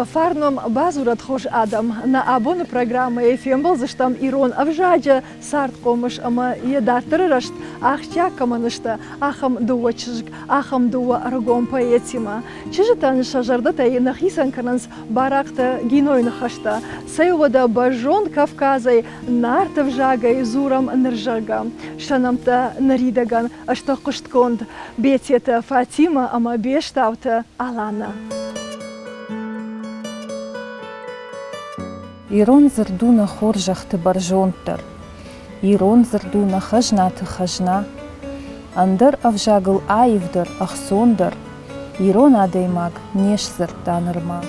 Фарном базурат хош адам на абон программы эфембл заштам Ирон авжаджа сарт комыш ама едартырышт ахча каманышта ахам дуачжг ахам дуа аргом поэтима. Чижитан шажарда тай нахисан кананс баракта гинойн хашта. Сейвода бажон Кавказай нарта вжагай зурам нержага. Шанамта наридаган ашта куштконд бетета Фатима ама бештаута Алана. Ирон зардуна хоржахты баржонтар, Ирон зардуна хажнаты хажна, Андар авжагыл айвдар ахсондар, Ирон адаймаг неш зартанырма.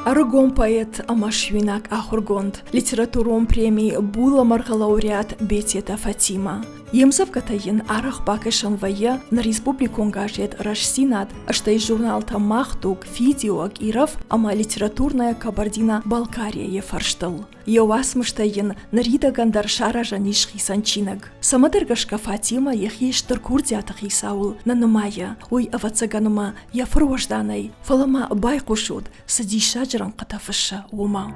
Аргон поэт Амашвинак Ахургонд, литературом премии Буламар лауреат Бетета Фатима. Емзав катайын арах бакешан вая на республику ангажет Рашсинат, что и журнал Тамахтук, видео Иров, ама литературная кабардина Балкария ефарштал. Йоасмыштайын нарида гандар шаража нишхи санчинаг. Самадыргашка Фатима ехештыр курдятах исаул на намая, ой авацаганума яфрожданай, фалама байкушуд, садиша джран катафыша ума.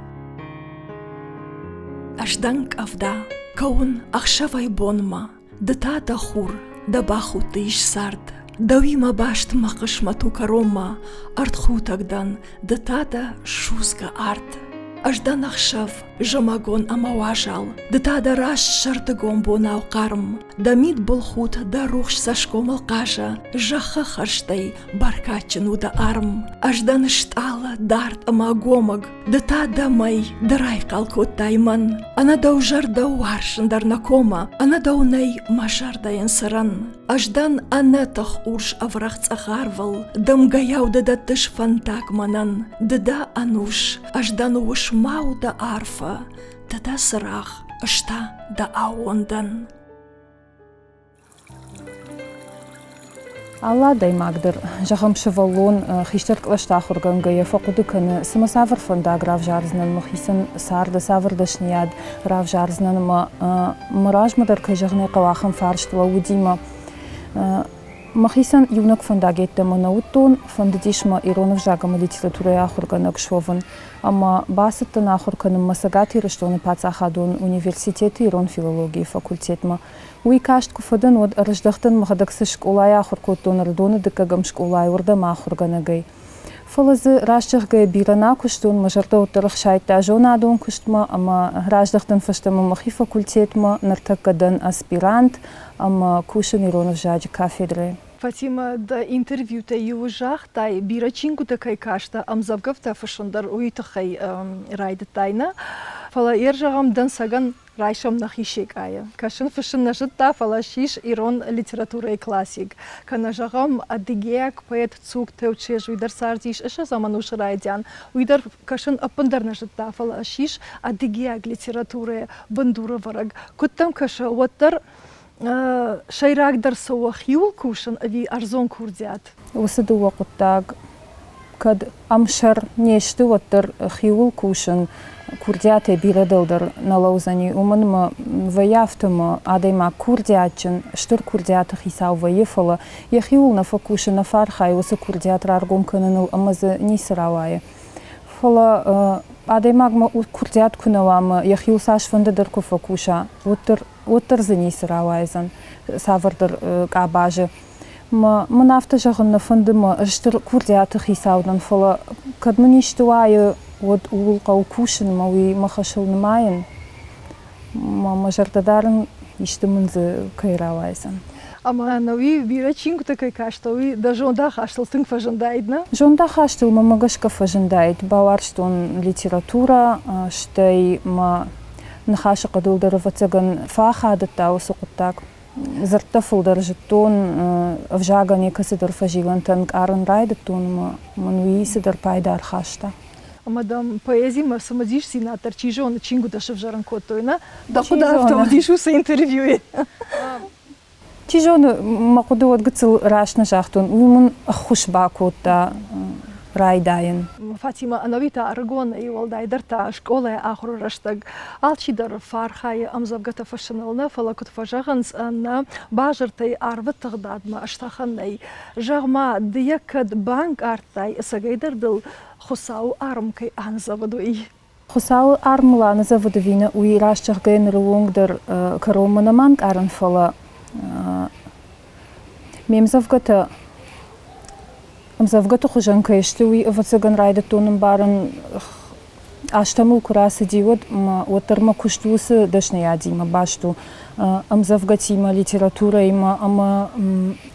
Ажданг авда, каун ахшавай бонма, дата дахур, да баху тыш сард, давима башт мақыш мату карома, артхутагдан, датада шузга арт. Аждан ахшав, жамагон амауажал, датада раш шартагон бонау карм, дамид болхут да рухш сашком алкажа, жаха харштай, баркачину да арм, аждан штала дарт амагомаг, датада май, дарай калкот тайман, ана даужар да уаршын дарнакома, ана даунай мажар даян саран, аждан анатах урш аврахц агарвал, дамгаяу да датыш фантак манан, дада ануш, аждан уш мау да арфа, дада сырах, ашта да аондан. Алла даймагдыр, жағымшы валон хиштер клашта хурганга яфақуды кіні сымасавр фонда граф жарзнан мұхисын сарды савырдышнияд граф жарзнан мұражмадар кайжағны қавахын фарштыла удима. Махисан юнак фонда гетті мұнауттон, фонды дишма Иронов жагамы литература ахурганак шовын, ама басыттын ахурканым масагат ирыштоны пацахадун университеті Ирон филологии факультетма. Уй каштку фадан от рождахтан махадаксы школай ахуркоттон рдоны дыкагам школай урдам ахурганагай. Фалазы рашчахгай бирана куштон мажарда оттарах шайтта жона адон куштма, ама рождахтан фаштама махи факультетма нартакадан аспирант, ама кушан Иронов жаджи кафедры. Фатима да интервью та южах тай бирачинку такай кашта амзавгавта фашондар уйтахай райда тайна. Фала ержагам дан саган райшам нахишек ая. Кашын фашын нажитта фала шиш Ирон литература и классик. Канажагам адыгеяк поэт цук теучеш уйдар сардиш эша замануш райдян. Уйдар кашын апандар нажитта фала шиш адыгеяк литература бандура вараг. Куттам каша уаттар шайрак дарсова хиул кушан ави арзон курдят. Усыды вақыттаг, кад амшар нешті оттар хиул кушан курдяты бирадылдар налаузани уманма ваяфтыма адайма курдятчын, штыр курдяты хисау ваефала, яхиул на факушан на фархай усы курдятыр аргом кыныныл амазы нисыравая. Фала адаймагма курдят кунавама яхиул сашванды дырку факуша, оттар за нисыравайзан, савырдыр кабажы. Мынафты жағынна фындыма ыштыр курдяты хисаудан фала кадмаништуайы от улка укушын мауи махашылнымайын, мажардадарын иштімінзі кайравайзан. Ама науи бирачинку такай кашта, уи да жонда хаштыл тынг фажындайдна? Жонда хаштыл мамагашка фажындайд. Бавар штон литература, штай ма нахаша кадылдары вацаган фахадыта усуқыттак. Зарта фулдар життон вжагани касыдар фажиган танг арын райдыттон мануи сыдар пайдар хашта. Мадам поэзия ма самадиш синатар чижон чингу да шавжаран котойна, да куда автоматишу се интервьюе. Чижон макуду отгыцыл рашна жахтон, уймун хушбакотта райдайын. Фатима Анавита Аргон и Валдайдерта школы Ахрураштаг Алчидар Фархай Амзавгата Фашанална Фалакут Фажаганс Анна Бажертай Арват Тагдадма Аштаханай Жагма Диякад Банк Артай Сагайдер дил Хусау Армкай Анзавадуи. Хусау Армла Назавадовина уи Рашчахгайн Рунгдер Кароманаманк Аранфала Мемзавгата Амзавгата хужанка иштуи вацаган райда тонам баран аштамул курасы диод отарма куштусы дашная дима башту амзавгати има литература има ама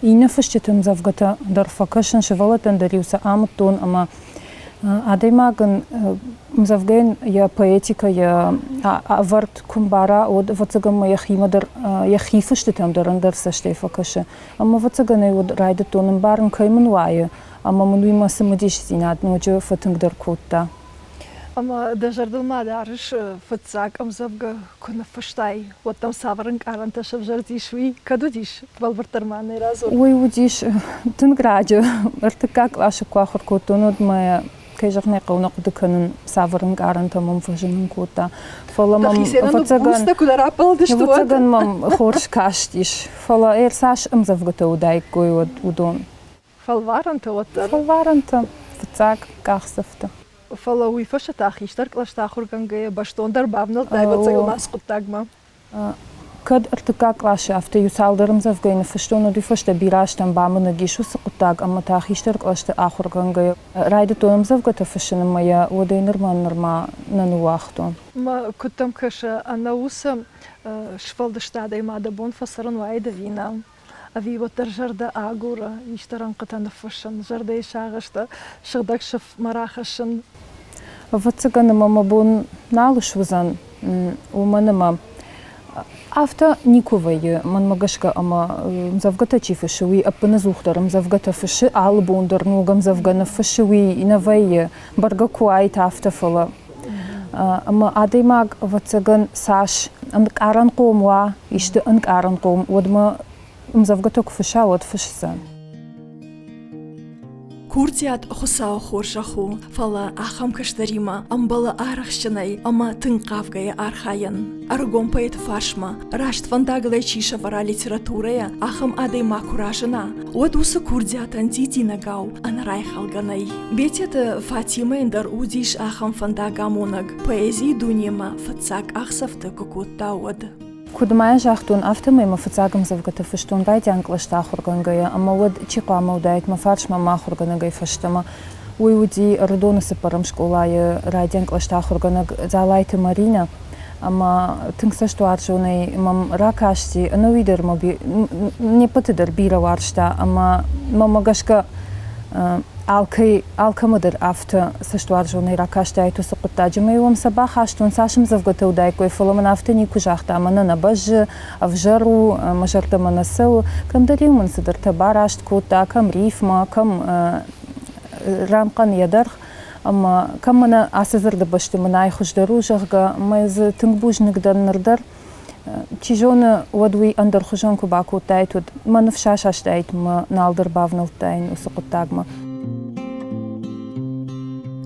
ина фашчет амзавгата дарфакашан шевалатан дариуса амтон ама адаймаган амзавген я поэтика я аварт кумбара од вацаган яхимадар яхифаштетам дарандар саштефакаша ама вацаган од райда тонам баран кайманвая Ама мануима самадиш зинат ноче фатынгдар котта. Ама дажардыл мадарыш фатсак амзавга куна фаштай. Вот там саврынк аранташав жардишви. Кадудиш балбартарманы разор. Ой удиш тынграджы. Артыкак ваша куахыр коттонод мая кайжахне кауна кудыканын саврынк арантамам фажынын котта. Фаламам фатсаган. Фатсаган мам хорш каштиш. Фала эрсаш амзавгата удай кой удон. Фалваранта оттар. Фалваранта фацак кахсафта. Фала уи фашата хиштар клаштахурганга баштондар бавнал тайвацагал насқуттагма. Кад артыкак лаша афта юсалдарым завгайна фаштоно ди фашта бираштан бамына гишу сақуттаг ама та хиштар клашта ахурганга райда тоям завгата фашана мая одай нырма нануахто. Ма куттам каша анауса швалдаштада имада бон фасаран вайда вина. Ави вот жарда агура, иштаран катана фашан, жарда ишагашта, шагдакшев марахашан. Вацагана мама бон налышвазан, уманама. Афта никувай, ман магашка ама завгата чифашуи, апана зухтарам завгата фаши, албондар ногам завгана фашуи, инавай, баргакуай тафта фала. Ама адаймаг вацаган саш, анк аран комва, иште анк аран ком, одма Мзавгаток фаша от фашсан. Куртиат хусау хоршаху, фала ахам каштарима, амбала арахшанай, ама тынкавгая архаян. Аргом поэт фашма, рашт фандагалай чиша вара литературая, ахам адайма куражана. От уса курдиат антити нагау, анрайхалганай. Бетет Фатима эндар удиш ахам фандагамонаг, поэзии дуньяма, фацак ахсафта кукутта од. Кудмая жахтун автомайма фацагам завгата фаштун дайти анклашта хургангая, ама од чиқама удайт ма фаршма ма хурганагай фаштама. Уй уди родона сапарам школая райди анклашта хурганаг залайты Марина, ама тыңсашту аржунай мам ракашти, ано видер моби не патыдар бира варшта, ама мама гашка алкамадыр афта саштуаржунай ракашта айту сақуттаджима иуам сабах аштун сашым завгата удайкой фаламан афта нику жахта амана набажы авжару мажарта манасыл камдари уман садар табар ашт кота кам рифма кам рамкан ядарх ама кам мана асазырда башты мана айхуждару жахга майзы тыңбужнигдан нырдар Чижона одуи андар хужанку баку тайтуд манавшаш аштайт ма налдар бавналтайн усақуттагма.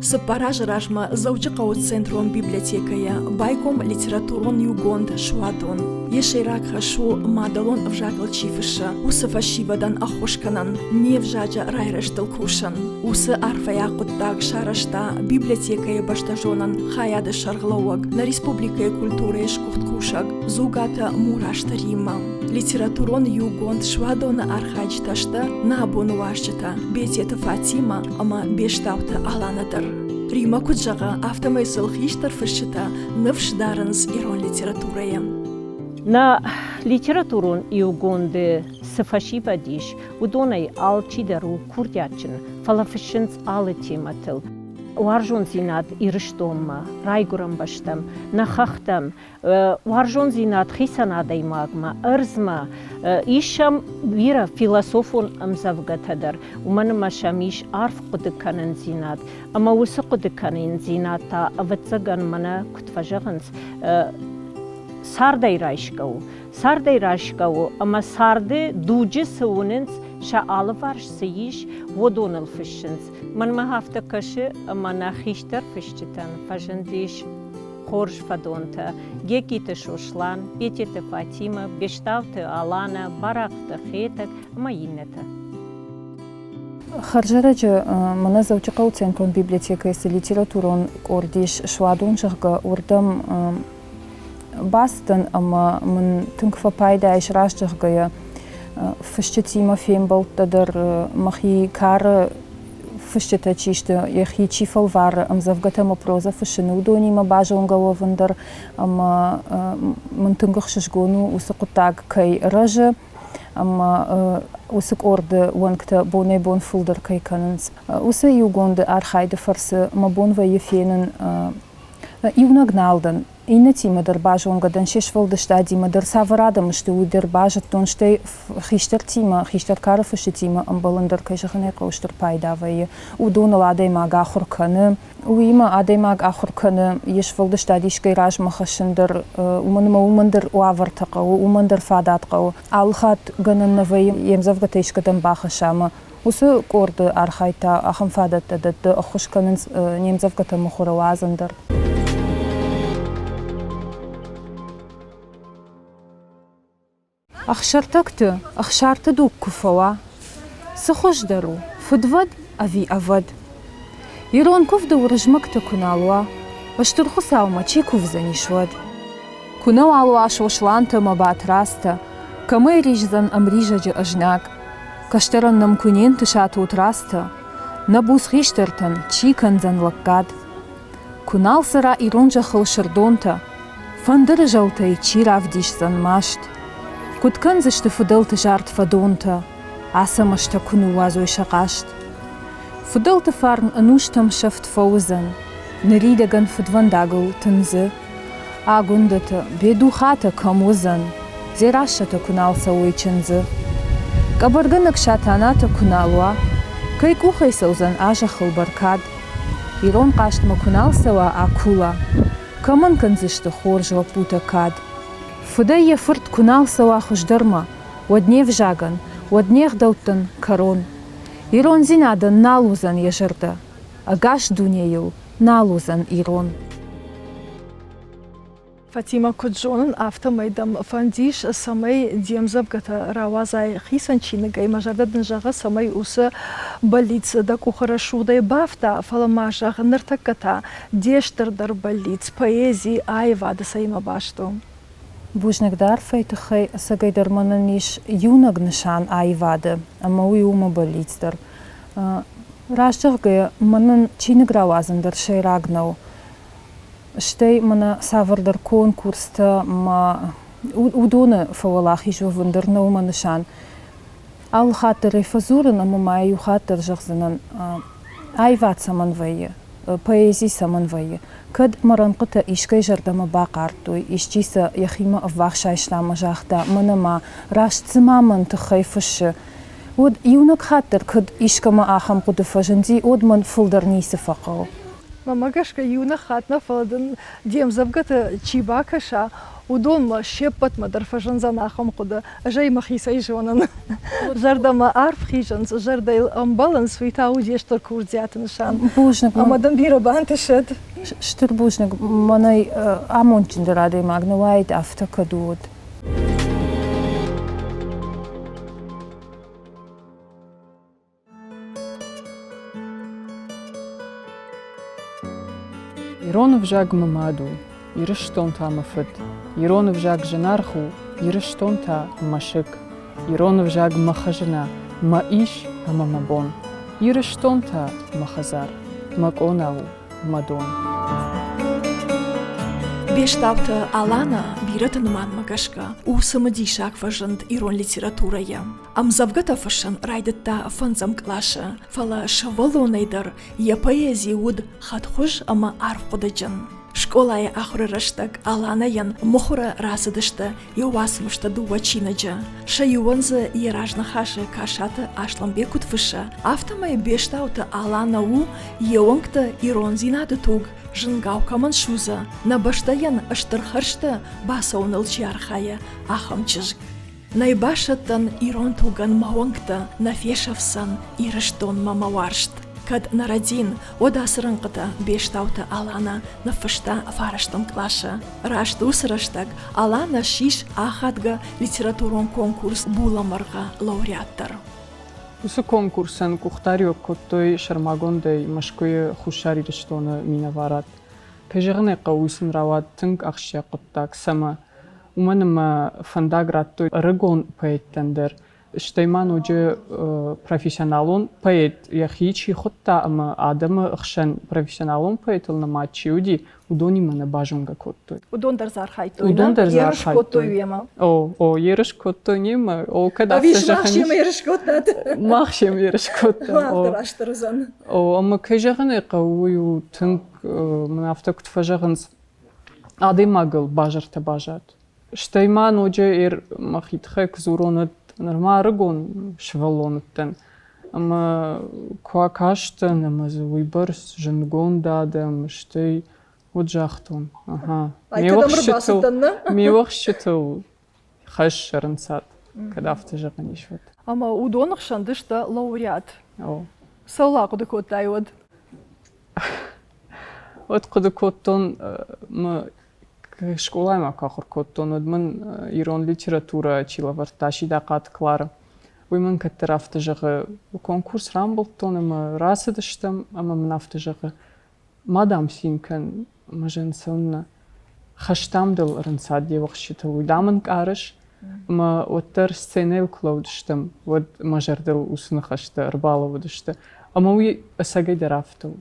Сапараж ражма заучықау центрон библиотекая, байком литературон югонд шуадон. Ешейрак хашу мадалон вжагал чифыша, уса фашивадан ахошканан, не вжаджа райрештал кушан. Уса арфаяқуттаг шарашта библиотекая баштажонан хаяды шарглауаг, на республикая культуры шкухткушаг, зугата мурашта Рима. Литературон югонд шуадона архаджташта на абонуашчата, бетета Фатима, ама бештаута аланадыр. Рима куджага автомайсыл хиштар фыршыта навшдаранс ирон литературая. На литературон югонды сафаши бадиш, удонай алчидару курдячин, фалафышынц алы тематыл. Варжон зинат ирыштомма, райгурам баштам, нахахтам, варжон зинат хисанадай магма, ырзма, ишам вира философон амзавгатадар, уманма шамиш арф кудыканын зинат, ама усы кудыканын зината, аватсаган мана кутважаганс, сардай райшкау, ама сарды дуджи саунынц Sha alle varsh seyish vodonel fishens. Man ma hafta kashe mana khichter fishtan fajendish Хорж Фадонта, Геките Шошлан, Петите Фатима, Бештавте Алана, Барахта Хетак, Маинета. Харжараджа мана заучакал центрон библиотека и литературон ордиш швадон жага ордам бастан ама мен тунква пайда иш рашжага фштетима фембал тадар махи кар фштета чишта яхи чифал вар ам завгата проза фшну дони ма бажонга вандер ама мен тунгах шшгону усакутаг кай ража ама усак орде ванкта боне бон фулдер кай канens уса югонде архайде фарсе ма бон ва ефенен юнагналден Иннетима дър бажонга дън шешвал дъщадима дър саварадам ще уйдър бажат тон ще хищър тима, хищър кара фъще тима амбалан дър кайшахане каущър пайдава и удонал адай маг ахуркана. Уима адай маг ахуркана ешвал дъщади шкай ражмахашен дър уман дър уавартаqa, уман дър фадатqa. Алхат гънан навай емзавгата ишкадън бахашама. Усы корды архайта ахам фадата дъд ахушканын немзавгата мухуравазан дър. أخشرتكت أخشرت دوك كفوا سخوش درو فدود أفي أفد يرون كف دو رجمكت كنالوا واشترخو ساوما چي كف زنيشود كنو علوا شوشلانتا مبات راستا كمي ريجزن أمريجا جي أجناك كشترن نمكنين تشاتو تراستا نبوس خيشترتن چي كنزن لقاد كنال سرا إيرونجا خلشردونتا فندر جلتاي چي رافديش زن ماشت Куткан зашты фыдылты жарт фадонта, асамашта кунуазой шақашт. Фыдылты фарн ануштам шафт фаузан, наридаган фыдвандагыл тынзы, агундата бедухата камузан, зерашата куналса ойчынзы. Кабарганак шатаната куналуа, кай кухай саузан ажахыл баркад, ирон каштма куналсава акула, каман канзышты хоржва пута кад. Фыдай ефырт кунал сава хуждарма, воднев жаган, воднех даутан карон. Ирон зинадан налузан ежырда, агаш дунею налузан ирон. Фатима Куджонын автомайдам фандиш самай демзабгата равазай хисанчинагай мажардадын жага самай усы балиц да кухарашудай бафта фаламажах ныртакката дештырдар балиц поэзии айвады сайма башту. Бужнагдар фейтахай сагайдар мананиш юнаг нишан айвады, ама уйума балицдар. Рашчахгая манан чинагравазандар шей рагнау. Штей мана савардар конкурста ма удона фавалахи жовандар наума нишан. Ал хатар рефазуран ама маю хатар жахзанан айвад саманвайя, поэзии саманвайя. Кад маранқыта ишкай жардама бақартуй, ишчиса яхима аввахша ишлама жахта, манама рашцымаман тахай фышы. Од юнак хаттар кад ишкама ахам куды фажанди, од ман фылдар нисы фақау. Мамагашка юна хатна фалдан демзабгата чибакаша, удонма шеппатма дар фажанзан ахам куды, жай махиса ижонан. Жардама арф хижанс, жардайл амбалан свита удештар курдзятыншан. Бужнак. Амадан бира бантышет. Штыр бужнак, манай амончиндар адай магнавайд афтака дуод. Иронов жаг мамаду, ирыштон та мафыт. Иронов жаг жанарху, ирыштон та машык. Иронов жаг махажана, маиш амамабон. Ирыштон та махазар, маконау мадон. Бештавта Алана биратын манмагашка, усамадишак фажант ирон литературая. Амзавгата фашан райдатта фанзам клаша, фала шавалонайдар, я поэзии уд хатхуж ама арфудаджан. Школая ахурыраштак Алана ян мохура разыдышта, ювасмышта дуачинаджа. Шаюванза еражна хаши кашата ашламбекут фыша. Автомай бештавта Алана у еонгта ирон зинады туг. Жынгау каман шуза, на баштаян аштырхаршта басауныл чиархая ахам чыжг. Найбашаттан Ирон туган мауангта нафешавсан ирыштон мамаваршт. Кад нарадин одасрынқыта бештаута алана нафышта фараштан клаша. Рашт усраштаг алана шиш ахадга литературон конкурс буламарга лауреаттар. Усу конкурсан кухтарио коттой шармагондей машкой хушари рештона минаварат. Пежерне қаусын рават тынг ахшия қоттак сама. Уманыма фандаграттой рыгон поэттендер. Штейман уже профессионалон поэт. Яхичи хотта ама адамы ахшан профессионалон поэт на матчи уди удони мана бажунга коттой. Удондар зархайтой. Удондар зархайтой. Коттой вема. О, ереш коттой нема. О, когда А виш махшем ереш коттат. Махшем ереш коттой. Махтараштарзан. О, ама кежерне қауyu тынг манафтак тфажаганс адемагл бажарта бажат. Штейман уже махитхек зуронат нормаргон швалонтен. Ама квакаштен ама зуиберс жнгон дадам штей уджахтон. Ага. Мевахшиту хашшернсат. Кадафты жаганишват. Ама удонахшан дышта лауреат. О. Сала куды коттайод. Вот куды коттон школайма кахор коттон одман ирон литература чилавар таши дақат клара. Уйман каттарафты жағы конкурс рамболтон ама расыдыштам ама манафты жағы мадам синкан мажен сонна хаштамдыл рынсад девахшитыл уйдамын карыш ама оттар сценел клоудыштам вот мажардыл усны хашты арбаловыдышты ама уй асагай дарафтыл.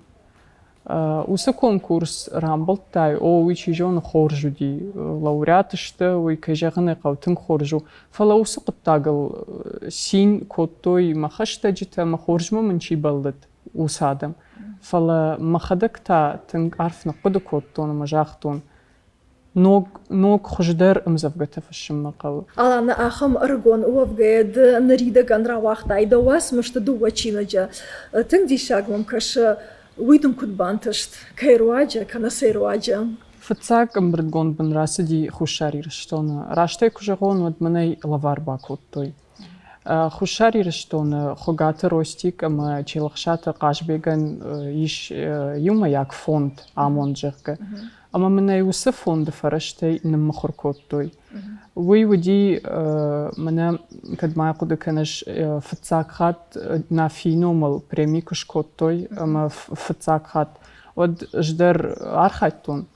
Усы конкурс рамболтай, уй чижон хоржуди лауреатышты, уй кежағыны қаутын хоржу. Фала усы қыттағыл син коттой махашта жита махоржмы мінчи балдыд усадым. Фала махадықта тың арфны қыды коттон мажақтон. Ног хождар имзавгата фашым мақалы. Алана ахам аргон уавгед нарида ганра вахтай да вас мышты дуа чинаджа. Тың дишагвам кашы уйдым кудбантышт, кайруаджа, канасайруаджа. Фацак амбрдгон бен расади хушари рештона. Раштай кужагон от меней лаварба коттой. Хушари рештона хогата ростик, ама челахшата кашбеган иш юма як фонд амонджерка. Ама меней усы фонды фараштай намахор коттой. Уй уди мене кадмай куды канаш фацак хат на финомал премий куш коттой, ама фацак хат. Од ждар архайтон,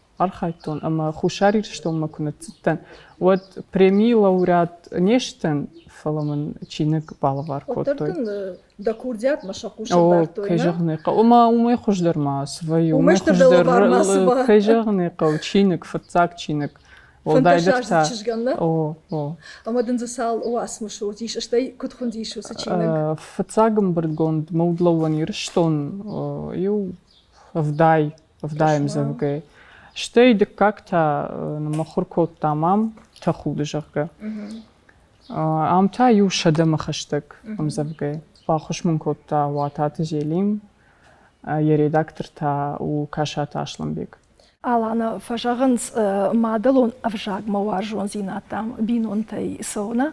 ама хушари рештон макунат циттен. Од премий лауреат нештен фаламын чиник балавар коттой. Оттардың да курдят машақуша О, бартойна. кайжағынайқа. Умай хождар ма свою. Умай штырдалы бар ма сва. Кайжағынайқа, чиник, фацак чиник. Фанташажды чижганна. О. Амадын засал уас мышур диш, аштай кутхун диш усы чиник. Фацагым бірдгонд маудлауан еріштон, ю вдаем завгай. Штейді как-то на махуркот тамам тахуды жағга. Амта ю шадама хаштаг амзавгай. Пахушмун котта вататы желим, редакторта у кашата Ашламбек. Алана фажағынс мадалон авжаг мауаржон зинатам бинонтай сона.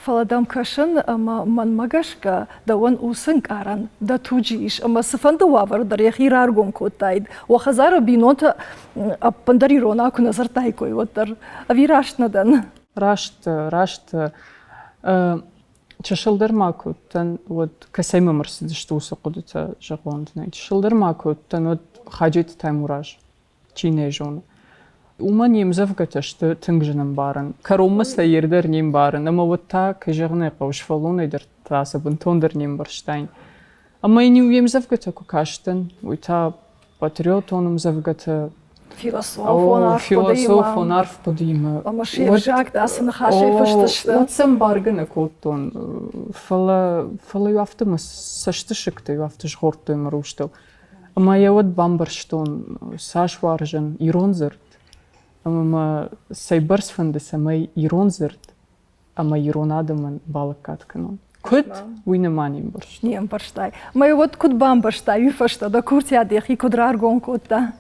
Фаладам кашын ман магашка да он усын каран да туджиш. Ама сыфанды вавар дар яхираргон коттайд. Вахазара бинонта пандарирона куназартай кой оттар. Авирашнадан. Рашт. Чашылдар макуттан вот касайма марсиды что усы кудыта жағуандынай. Чашылдар макуттан вот хаджет таймураж. Чине жон. Ума немзавгата что тынгжынам барын. Кароммасла ердер нем барын. Ама вот та кежағынай қауышфалон айдар таса бунтондер нем барштайн. Ама и не уемзавгата кукаштан. Уйта патриот оным завгата. Философ он арф подима. Ама шевжак да сын хашей фыштышты. Вот сам баргана коттон. Фала ю автомас саштышыкты ю автыш гортой маруштал. Ама я вот бамбарштон саш варжан иронзерт. Ама сайбарс фандес ама иронзерт. Ама иронадаман балак катканон. Кут уйнаманим барш. Нем барштай. Ма вот кут бамбарштай вифашта да куртя дехи кудраргон котта.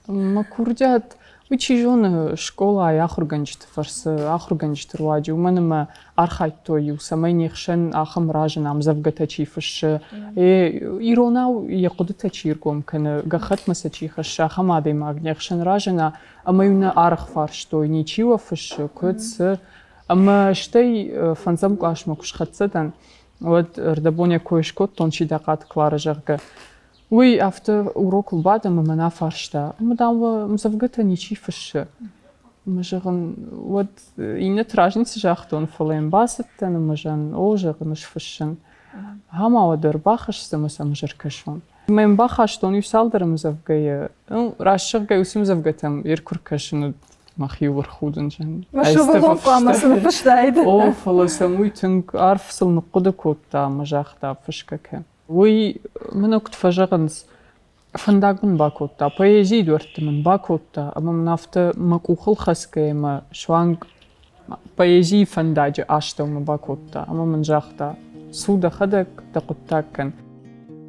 Ма курдят ويتشيجون شكولا ياخرجنجت فرس آخرجنجت رواجي ومنما أرخايتوي وسميني خشن آخم راجن عم زفقة تشيفش إيرونا يقود تشيركم كان قخت مسا خش آخم عادي ماغني خشن راجنا أما يونا أرخ فارشتوي نيشي وفش كودس أما شتي فنزمك أشمكش خدستن ود ردبونيا كويشكوت تونشي دقات كلارا جرقة وي after урок بعد ما منا فارشتا ما دام مزفقتها نيشي فش مجرن ود إنه تراجن سجاختون فلين باستن مجرن أوجر نش فشن هما ودر باخش سمسا مجر كشون ما ينباخشتون يسالدر مزفقية راشق يوسم مزفقتهم يركر كشن مخيور خودن جن شو بقول قام سنفش دايد أو فلسموي تنك عارف سل نقد كوتا مجاختا فشكك وي منو كنت فجرنس فندق من باكوتا بيجي دورت من باكوتا أما منافت مكوخل خسكي ما شوانك بيجي فنداج أشتو من باكوتا أما من جاختا سودا خدك تقطاكن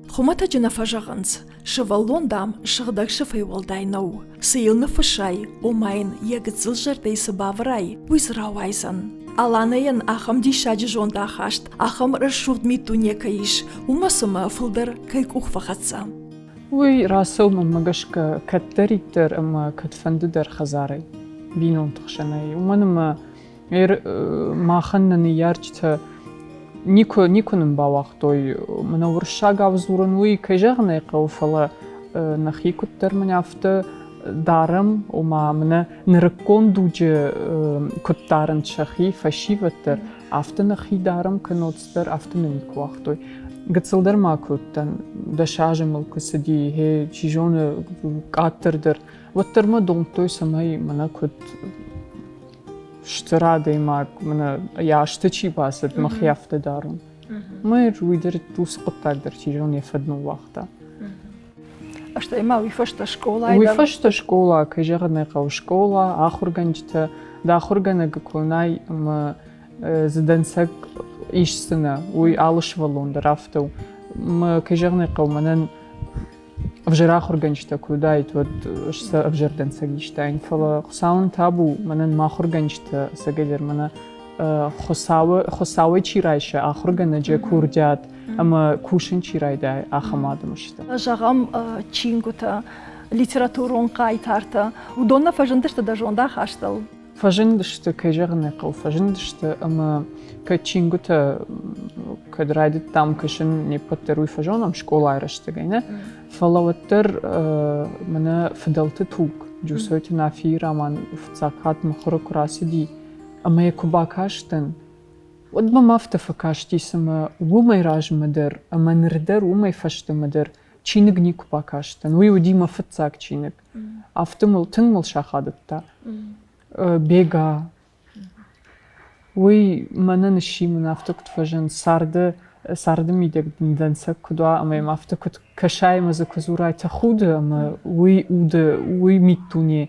خمتا جنا فجغنس شوالون دام شغدك شفاي والداينو سيلنا فشاي وماين يغتزل جرتي سباوراي ويزراوايزن Аланаен ахам дишаджи жонда хашт, ахам расшурд митуне каиш, умасыма фылдар кайк ухвахатса. وي راسو من مغشك كتريتر اما كتفنددر خزاري بينون تخشناي ومنما ما خنني يارجت نيكو نمباوختوي منور شاغا وزورن وي كجغني قوفلا نخي كتر من عفت دارم وما من نركون دوجه كتارن شخي فشيفتر عفت نخي دارم كنوتستر عفت نيكو وختوي قتصلدر ما كنتن دشاجم القصدي هي شيجون قاتردر وتر ما دونتوي سماي منا كنت اشترا ديما من ياشتشي باسد مخيافت دارم ما يرويدر توس قطاردر شيجون يفدنو وقتا اشتا إما ويفشتا شكولا ويفشتا شكولا كجغنا قو شكولا آخرجنجتا دا آخرجنا كوناي ما زدنسك إيش سنة ويعالش والون درافتو ما كجغنا قو منن أفجر آخرجنجتا كودايت ود إشتا أفجر دنسك إيشتاين فلا خساون تابو منن ما آخرجنجتا سجدر منا خساوي چيرايشة آخرجنا جا كوردات أما كوشن چيرايدا آخماد مشتا جغم چينگوتا ليتراتورون قايتارتا ودونا فجندشتا دا جوندا خاشتل فجندشتا كجغنا قو فجندشتا أما كچينگوتا كدرايدت تام كشن نيبتروي فجونام شكولا يرشتا جينا فلوتر منا فدلت توق جوسويت نافي رامان فتساقات مخرق راسي دي أما يكو باكاشتن ودما ما فتفكاشتي سما وما يراج مدر أما نردر وما يفشت مدر چينك نيكو باكاشتن ويو ديما فتساق چينك أفتمل تنمل شاخادتا بيغا وي مانا نشي من أفتكت فجن سارد ميدك دنسك كدوا أما يما أفتكت كشاي مزك زوراي تخود أما وي ميتوني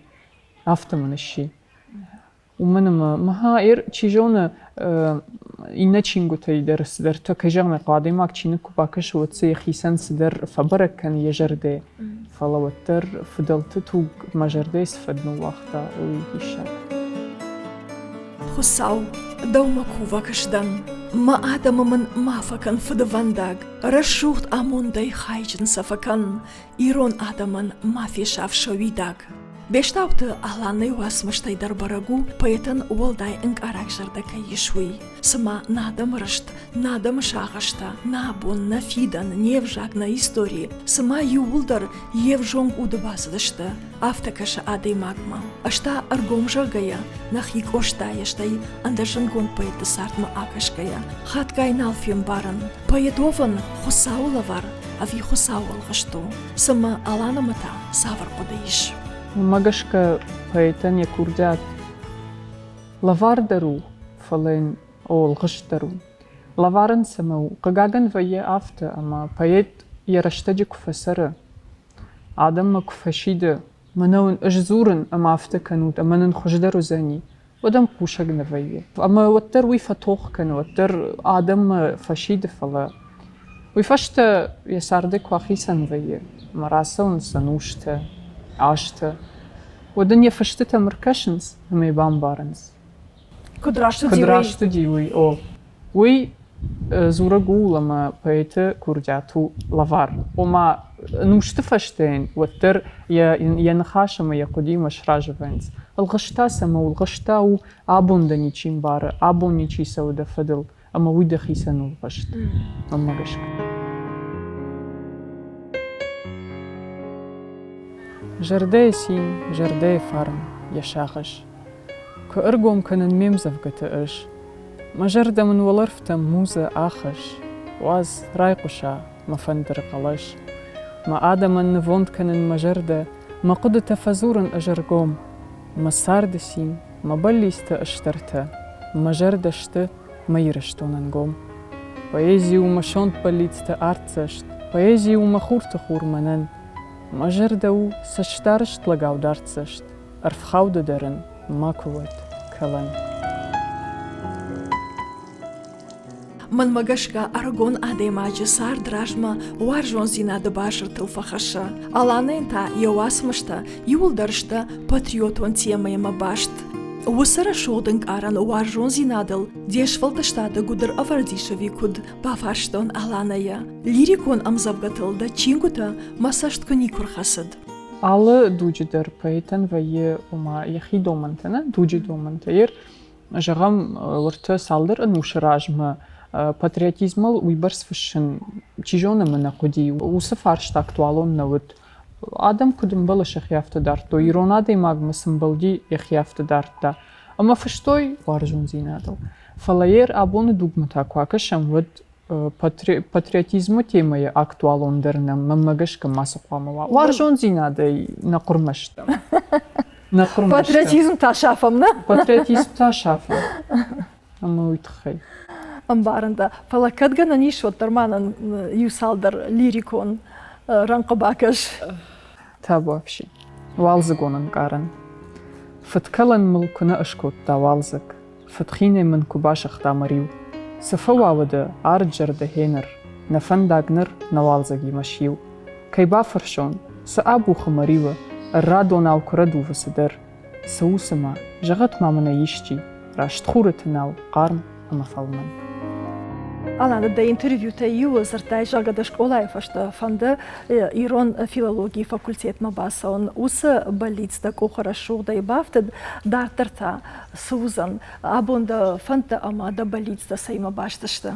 أفتمن الشي ومنما مها چيجون إنا چينگو تايدر سدر تو كجغنا قادماك چينكو باكش وتسي خيسان سدر فبرك كان يجرده فلوتر فدلت توق مجرده سفدنو وقتا ويهيشاك خساو دوما كوفاكشدن ما آدم من ما فكن فدوانداغ رشوخت آمون داي خايجن سفكن إيرون آدمن ما في شاف شويداغ بيشتاوت أهلاني واسمشتاي دربارغو بيتن والداي انك أراكشردكا يشوي سما نادم رشت نادم شاغشتا نابون نفيدن نيفجاك نا истории сама юлдар евжонг удабасдышта автакаша адей магма ашта аргомжагая нахик оштаештай андашангон поэта сартма акашкая хаткай налфим баран поэтован хосаулавар ави хосаул гашто сама аланамата савар подаиш مغشك بيتن يكوردات لافاردرو فلين أو الغشترو لافارن سمو قاقاقن فيا أفتا أما بيت يرشتجك فسر عدم كفشيد منون أجزورن أما أفتا كانوت أما ننخجدرو زاني ودم قوشك نفيا أما وتر ويفتوخ كان وتر عدم فشيد فلا ويفشت يساردك وخيسا نفيا مراسون سنوشتا عاشتا ودنيا فشتتها مركشنز هم يبان بارنز كدراش تجيوي أو وي زورا قول لما بيت كورجاتو لافار وما نوشتفشتين وتر ينخاشة ما يقديم شراج فينز الغشتا سما والغشتا أبون دنيشين بار أبون نيشي سودا فدل أما ويدا خيسانو الغشت أما غشك جردي سين جردي فارم يشاغش كأرقوم كان الميمزف قتأش مجردة من ولرفتا موزة آخش واز رايقشا ما فندر قلش ما آدم النفوند كان المجردة ما قد تفزورن أجرقوم ما ساردسين ما بليست أشترتا مجردة شت ما يرشتون نقوم поэзии умашонт болитста арцашт, поэзии умахурта хурманан, мажердау саштаршт лагаударцашт, арфхаудадерен макуват калан. من مگشکا ارگون آدماجی سار دراشما وارجون زیناد باشر تلفخشا. آلانین تا یواسمشتا یول درشتا پاتریوتون تیمای ما باشت. وسر شودنگ آران وارجون زینادل دیشفلتشتا دا گودر آوردیشوی کود بافاشتون آلانایا. لیریکون امزابگتل دا چینگوتا مساشت کنی کرخسد. Alle dujider peyten ve ye uma yahi domantena duji domantayer. Jagam urte saldır anuşrajma patriotizmal uybars fışın çijona menaqudi usfarşt aktualon navut. Adam kudum balış yaxyafta darto ironade magma simboldi yaxyafta darta. Ama fıştoy varjun zinadal. Falayer abonu dugmata quakasham vud patriotizmu temaya aktualon dernam mamagashka masaqamava. Varjun zinade naqurmashtam. Patriotizm taşafam ne? Patriotizm taşafam. Ama uytxay. Ambarında falakadga naniş oturmanan yusaldır lirikon ranqabakaş. Tabu вообще. Valzıgonun qaran. Fıtkalan mulkuna ışkot da valzık. Fıtxine min kubaşıq da mariu. Sıfavavıdı arjarda hener. Nafandagner navalzagi maşiu. Kayba farşon. Saabu xamariu. الرادو ناو كردو فسدر سوسما جغت ما من يشتي راش تخورت ناو قارم أما فالمن Alanda da intervju te ju zrtaj žaga da škola je fašta fanda Iron filologiji fakultet ma basa on usa balic da ko хорошо da je bafted dar tarta suzan abon da fanta ama da balic da sa ima baštashta.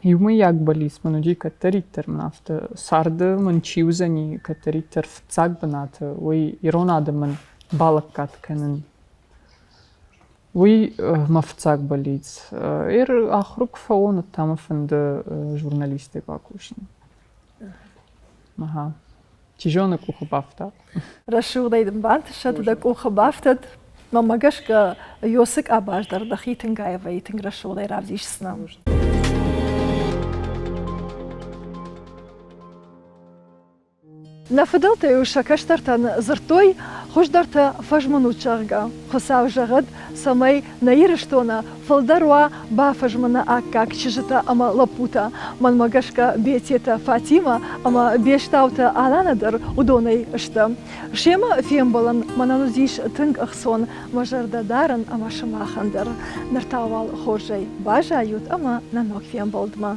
Юма як балис мануджи катаритер нафта сарды ман чиузани катаритер фцаг баната ой иронада ман балак катканын ой мафцаг балиц эр ахрук фаон там фанда журналисты бакушин ага тижона кухабафта Рашу да идем бант шат да кухабафтад мамагашка йосик абаждар да хитингаева итинг рашу да равзишсна. نفضلت وشكشترتن زرتوي خشدرت فجمنو تشارغا خساو جغد سمي نيرشتونا فلدروا با فجمنا اكاك شجتا اما لبوتا من مغشكا بيتيتا فاطمه اما بيشتاوتا علانادر ودوني اشتا شيما فيمبلن منانوزيش تنگ اخسون مجردا دارن اما شماخندر نرتاوال خورجي باجايوت اما نانوك فيمبلدما